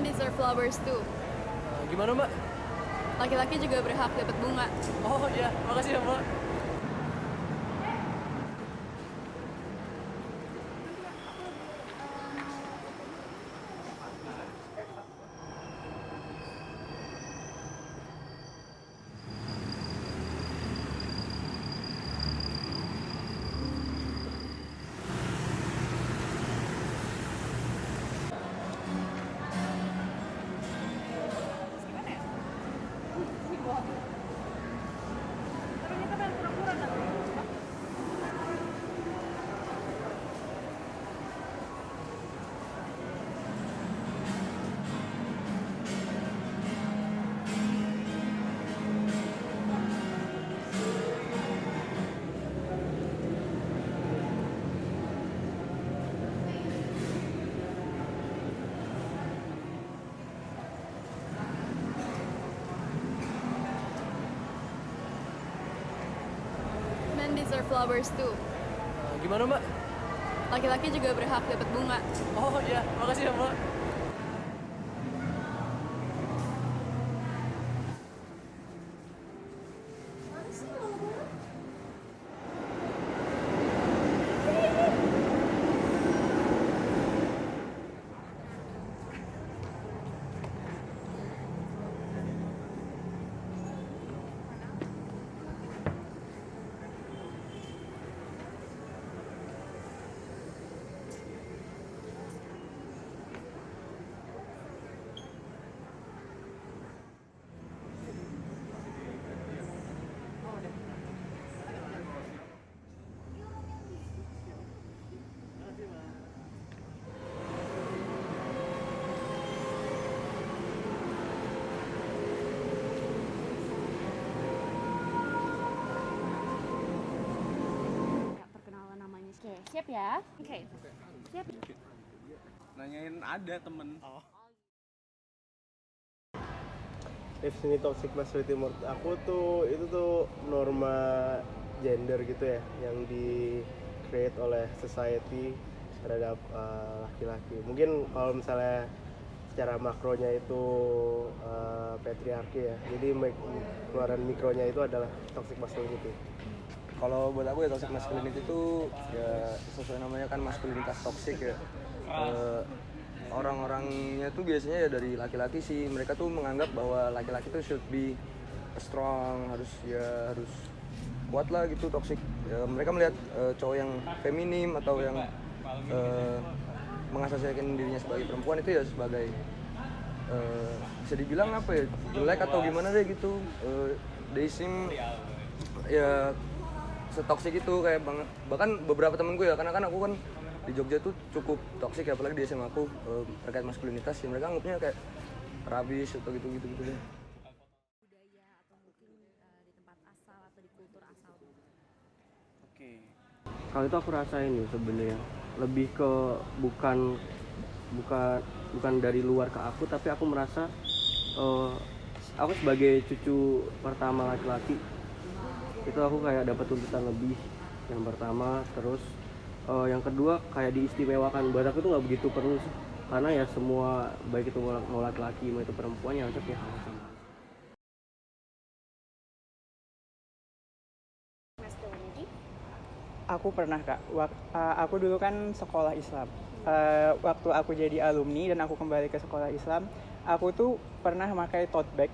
Men deserve flowers too. Gimana Mbak? Laki-laki juga berhak dapat bunga. Oh iya, makasih ya Mbak. Men deserve flowers too. Gimana Mbak? Laki-laki juga berhak dapat bunga. Oh iya, makasih ya Mbak. Perkenalan namanya. Oke, siap ya? Oke. Siap. Nanyain ada temen. Definisi toxic masculinity menurut aku tuh itu tuh norma gender gitu ya yang di create oleh society terhadap laki-laki. Mungkin kalau misalnya secara makronya itu patriarki ya. Jadi keluaran mikronya itu adalah toxic masculinity. Kalau buat aku ya toxic masculinity itu ya sesuai namanya kan maskulinitas toxic ya. Orang-orangnya tuh biasanya ya dari laki-laki sih, mereka tuh menganggap bahwa laki-laki tuh should be strong, harus kuat lah gitu, toxic. Ya, mereka melihat cowok yang feminim atau yang mengasosiasikan dirinya sebagai perempuan itu ya sebagai bisa dibilang apa ya, jelek atau gimana deh gitu. They seem ya setoksik itu kayak banget. Bahkan beberapa temen gue ya, karena kan aku kan di Jogja tuh cukup toksik ya, apalagi di SMA aku terkait maskulinitas ya, mereka anggapnya kayak rabis atau gitu deh. Budaya atau mungkin di tempat asal atau di kultur asal. Oke. Kalau itu aku rasain nih sebenarnya lebih ke bukan dari luar ke aku, tapi aku merasa aku sebagai cucu pertama laki-laki itu aku kayak dapat tuntutan lebih yang pertama, terus yang kedua kayak diistimewakan. Buat aku tuh nggak begitu perlu sih, karena ya semua baik itu mau laki-laki mau itu perempuan ya harusnya kayak sama. Aku pernah kak, aku dulu kan sekolah Islam. Waktu aku jadi alumni dan aku kembali ke sekolah Islam, aku tuh pernah pakai tote bag.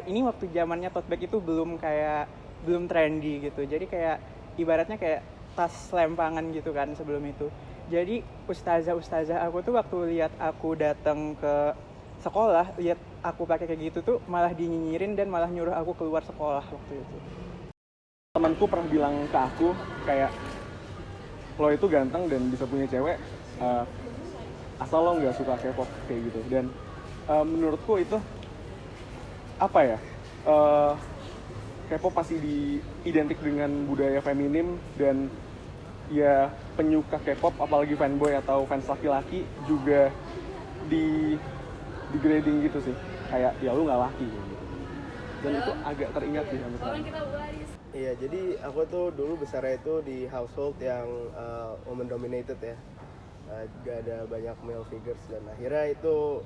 Ini waktu zamannya tote bag itu belum trendy gitu. Jadi kayak ibaratnya kayak tas lempangan gitu kan sebelum itu. Jadi ustazah aku tuh waktu lihat aku datang ke sekolah, lihat aku pakai kayak gitu tuh malah dinyinyirin dan malah nyuruh aku keluar sekolah waktu itu. Temanku pernah bilang ke aku kayak, lo itu ganteng dan bisa punya cewek, asal lo nggak suka K-pop kayak gitu. Dan menurutku itu apa ya? K-pop pasti identik dengan budaya feminim, dan ya penyuka K-pop apalagi fanboy atau fans laki-laki juga di grading gitu sih, kayak ya lu nggak laki gitu. Dan itu agak teringat sih sampai sekarang. Iya, jadi aku tuh dulu besarnya itu di household yang woman dominated ya, gak ada banyak male figures, dan akhirnya itu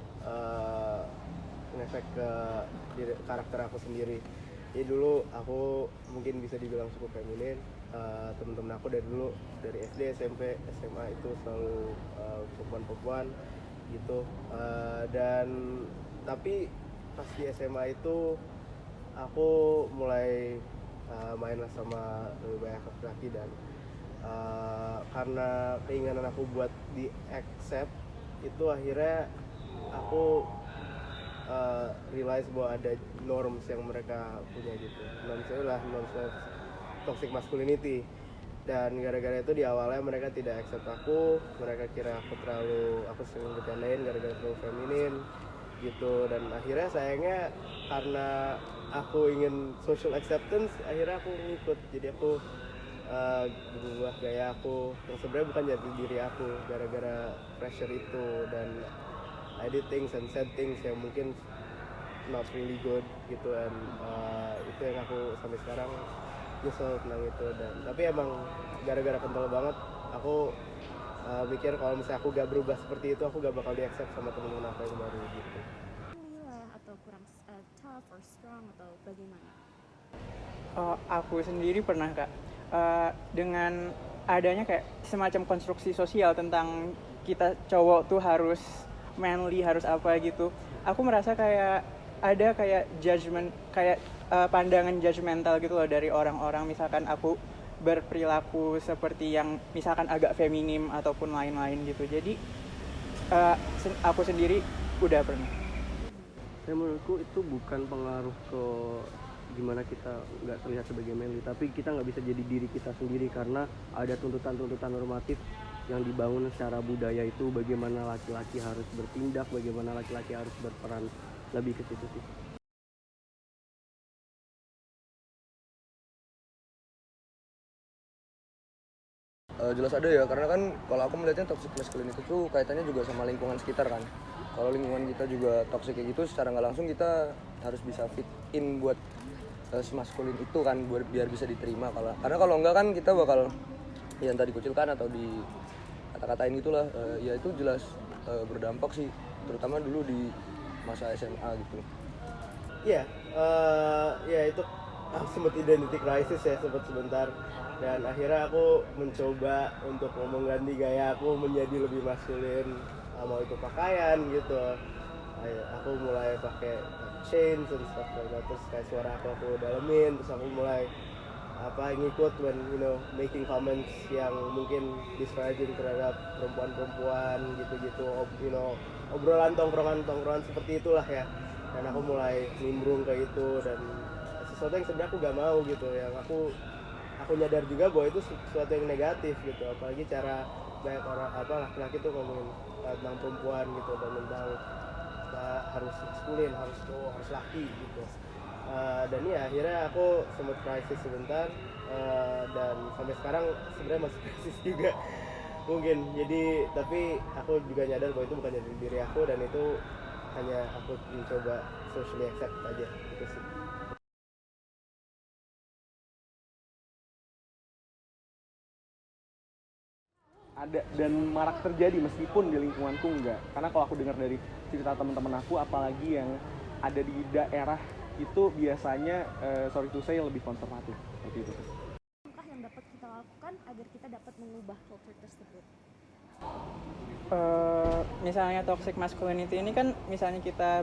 ngefek ke karakter aku sendiri. Jadi dulu aku mungkin bisa dibilang cukup feminin. Teman-teman aku dari dulu, dari SD, SMP, SMA itu selalu perempuan-perempuan gitu. Dan tapi pas di SMA itu aku mulai mainlah sama lebih banyak laki-laki, dan karena keinginan aku buat di accept itu akhirnya aku realize bahwa ada norms yang mereka punya gitu. Norms toxic masculinity, dan gara-gara itu di awalnya mereka tidak accept aku. Mereka kira aku sering bercandain gara-gara terlalu feminin gitu, dan akhirnya sayangnya karena aku ingin social acceptance, akhirnya aku ngikut. Jadi aku berubah gaya aku yang sebenarnya bukan jadi diri aku gara-gara pressure itu, dan I did things and said things yang mungkin not really good gitu, dan itu yang aku sampai sekarang nyesel tentang itu. Dan tapi emang gara-gara kental banget aku mikir kalau misalnya aku gak berubah seperti itu, aku gak bakal di-accept sama temen-temen aku yang baru gitu. Milah atau kurang tough or strong atau bagaimana? Aku sendiri pernah Kak, dengan adanya kayak semacam konstruksi sosial tentang kita cowok tuh harus manly, harus apa gitu. Aku merasa kayak ada kayak judgment, kayak pandangan judgmental gitu loh dari orang-orang. Misalkan aku berperilaku seperti yang misalkan agak feminim ataupun lain-lain gitu. Jadi aku sendiri udah pernah. Menurutku itu bukan pengaruh ke gimana kita nggak terlihat sebagai manly, tapi kita nggak bisa jadi diri kita sendiri karena ada tuntutan-tuntutan normatif yang dibangun secara budaya itu, bagaimana laki-laki harus bertindak, bagaimana laki-laki harus berperan, lebih ke situ sih. Jelas ada ya, karena kan kalau aku melihatnya toxic masculinity itu kaitannya juga sama lingkungan sekitar kan. Kalau lingkungan kita juga toxic kayak gitu, secara nggak langsung kita harus bisa fit in buat maskulin itu kan, biar bisa diterima. Karena kalau enggak kan kita bakal yang tadi kucilkan atau di kata-katain gitulah. Ya itu jelas berdampak sih, terutama dulu di masa SMA gitu. Iya, ya itu aku sempat identity crisis ya, sempat sebentar, dan akhirnya aku mencoba untuk mengganti gaya aku menjadi lebih maskulin, mau itu pakaian gitu. Aku mulai pakai chains dan stuff like that, terus kayak suara aku dalemin, terus aku mulai ngikut when making comments yang mungkin disparaging terhadap perempuan-perempuan gitu-gitu, obrolan tongkrongan seperti itulah ya. Dan aku mulai nimbrung ke itu, dan sesuatu yang sebenarnya aku gak mau gitu, yang aku nyadar juga bahwa itu sesuatu yang negatif gitu, apalagi cara banyak orang laki-laki tuh ngomongin tentang perempuan gitu, dan tentang harus maskulin, harus cowok, harus laki gitu. Dan ya akhirnya aku sempat krisis sebentar, dan sampai sekarang sebenarnya masih krisis juga mungkin. Jadi tapi aku juga nyadar bahwa itu bukan dari diri aku, dan itu hanya aku mencoba socially accept aja gitu sih. Ada dan marak terjadi meskipun di lingkunganku enggak. Karena kalau aku dengar dari cerita teman-teman aku, apalagi yang ada di daerah itu biasanya sorry to say lebih konservatif seperti itu. Langkah yang dapat kita lakukan agar kita dapat mengubah culture tersebut? Misalnya toxic masculinity ini kan misalnya kita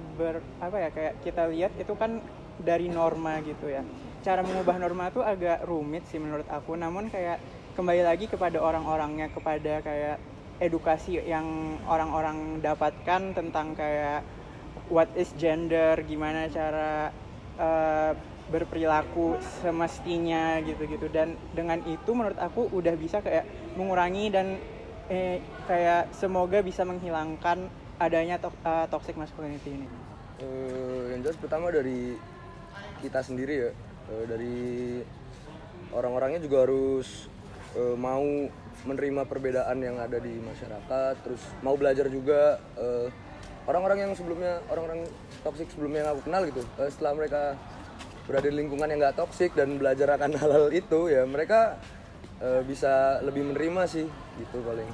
kayak kita lihat itu kan dari norma gitu ya. Cara mengubah norma itu agak rumit sih menurut aku, namun kayak kembali lagi kepada orang-orangnya, kepada kayak edukasi yang orang-orang dapatkan tentang kayak what is gender, gimana cara berperilaku semestinya gitu-gitu. Dan dengan itu menurut aku udah bisa kayak mengurangi dan kayak semoga bisa menghilangkan adanya toxic masculinity ini. Yang jelas pertama dari kita sendiri ya, dari orang-orangnya juga harus mau menerima perbedaan yang ada di masyarakat, terus mau belajar juga. Orang-orang toksik sebelumnya yang aku kenal gitu, setelah mereka berada di lingkungan yang nggak toksik dan belajar akan hal-hal itu, ya mereka bisa lebih menerima sih gitu paling.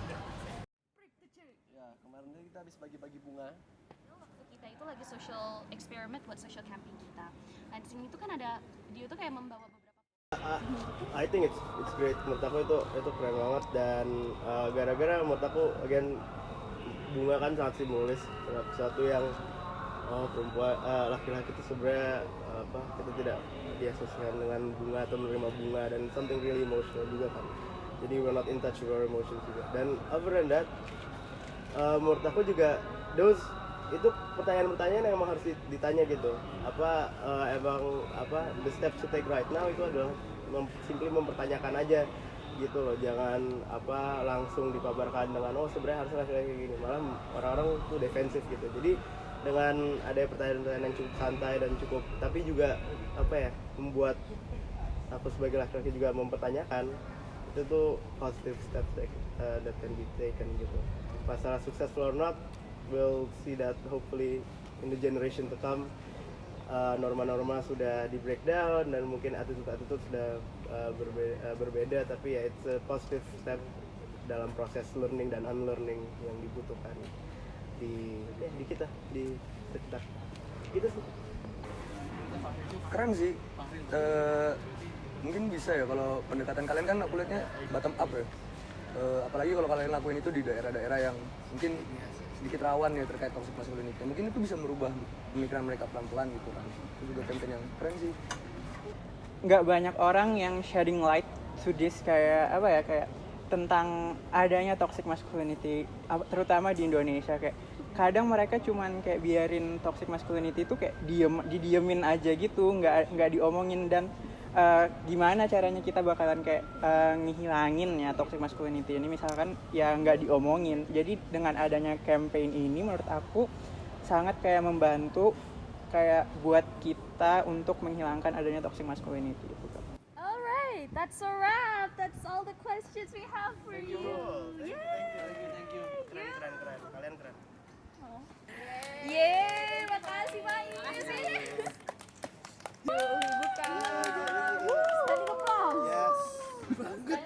Ya kemarin kita habis bagi-bagi bunga itu lagi social experiment buat social campaign kita. Nah di sini tuh kan ada dia tuh kayak membawa beberapa. I think it's great. Menurut aku itu keren banget dan gara-gara menurut aku again bunga kan sangat simbolis terhadap sesuatu yang perempuan laki-laki itu sebenarnya kita tidak diasosiasikan dengan bunga atau menerima bunga dan something really emotional juga kan. Jadi we're not in touch with our emotions juga. Dan other than that, menurut aku juga itu pertanyaan-pertanyaan yang emang harus ditanya gitu. The steps to take right now itu adalah simply mempertanyakan aja gitu loh. Jangan langsung dipaparkan dengan sebenarnya harusnya kayak gini. Malah orang-orang tuh defensif gitu. Jadi dengan ada pertanyaan-pertanyaan yang cukup santai dan cukup tapi juga membuat aku sebagai laki-laki juga mempertanyakan, itu tuh positive steps that can be taken gitu. Masalah successful or not, we'll see that hopefully in the generation to come norma-norma sudah di breakdown dan mungkin attitude sudah berbeda, tapi ya it's a positive step dalam proses learning dan unlearning yang dibutuhkan di kita, di sekitar gitu sih. Keren sih. Mungkin bisa ya kalau pendekatan kalian kan aku lihatnya bottom up ya. Apalagi kalau kalian lakuin itu di daerah-daerah yang mungkin sedikit rawan ya terkait toxic masculinity. Mungkin itu bisa merubah pemikiran mereka pelan-pelan gitu kan. Itu juga campaign yang keren sih. Nggak banyak orang yang shedding light to this kayak tentang adanya toxic masculinity, terutama di Indonesia. Kayak kadang mereka cuman kayak biarin toxic masculinity itu kayak didiemin aja gitu, nggak diomongin. Dan gimana caranya kita bakalan kayak ngehilangin ya toxic masculinity ini, misalkan ya nggak diomongin. Jadi dengan adanya campaign ini menurut aku sangat kayak membantu kayak buat kita untuk menghilangkan adanya toxic masculinity itu. Alright, that's a wrap. That's all the questions we have for you. Thank you. Keren. Kalian keren. Yeay, makasih Pak Iis. Buka. Standing applause. Yes. Banget.